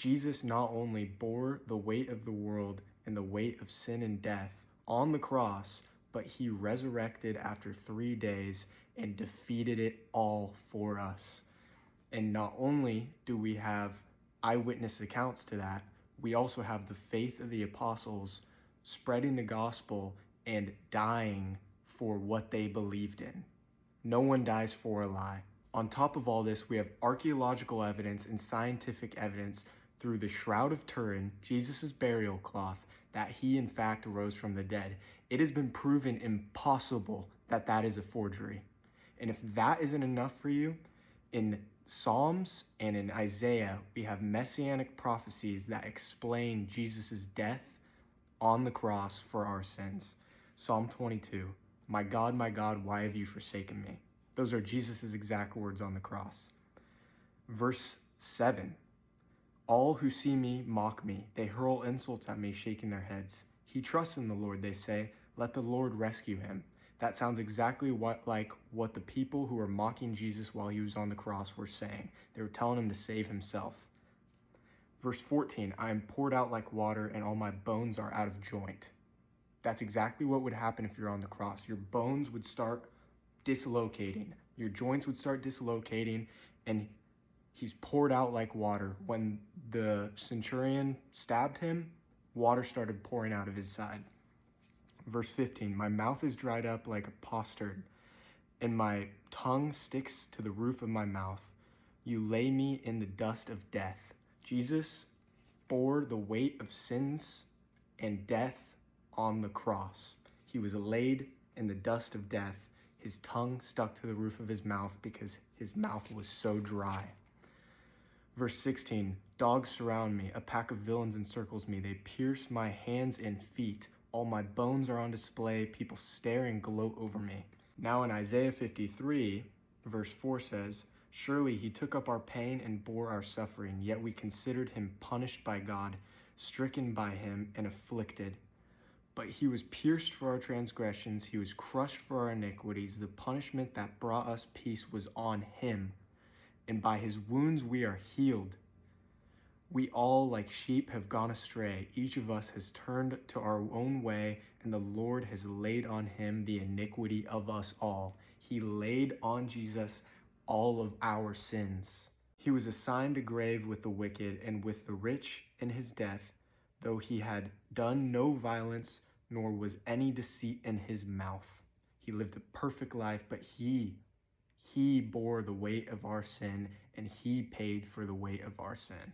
Jesus not only bore the weight of the world and the weight of sin and death on the cross, but he resurrected after 3 days and defeated it all for us. And not only do we have eyewitness accounts to that, we also have the faith of the apostles spreading the gospel and dying for what they believed in. No one dies for a lie. On top of all this, we have archaeological evidence and scientific evidence through the Shroud of Turin, Jesus' burial cloth, that he in fact rose from the dead. It has been proven impossible that that is a forgery. And if that isn't enough for you, in Psalms and in Isaiah, we have messianic prophecies that explain Jesus' death on the cross for our sins. Psalm 22, my God, why have you forsaken me? Those are Jesus' exact words on the cross. Verse 7, all who see me mock me. They hurl insults at me, shaking their heads. He trusts in the Lord, they say. Let the Lord rescue him. That sounds exactly like what the people who were mocking Jesus while he was on the cross were saying. They were telling him to save himself. Verse 14, I am poured out like water and all my bones are out of joint. That's exactly what would happen if you're on the cross. Your bones would start dislocating. Your joints would start dislocating, and he's poured out like water. When the centurion stabbed him, water started pouring out of his side. Verse 15, my mouth is dried up like a potsherd, and my tongue sticks to the roof of my mouth. You lay me in the dust of death. Jesus bore the weight of sins and death on the cross. He was laid in the dust of death. His tongue stuck to the roof of his mouth because his mouth was so dry. Verse 16, dogs surround me. A pack of villains encircles me. They pierce my hands and feet. All my bones are on display. People stare and gloat over me. Now in Isaiah 53, verse 4 says, surely he took up our pain and bore our suffering, yet we considered him punished by God, stricken by him and afflicted. But he was pierced for our transgressions, he was crushed for our iniquities. The punishment that brought us peace was on him, and by his wounds we are healed. We all, like sheep, have gone astray. Each of us has turned to our own way, and the Lord has laid on him the iniquity of us all. He laid on Jesus all of our sins. He was assigned a grave with the wicked and with the rich in his death, though he had done no violence, nor was any deceit in his mouth. He lived a perfect life, but he bore the weight of our sin, and he paid for the weight of our sin.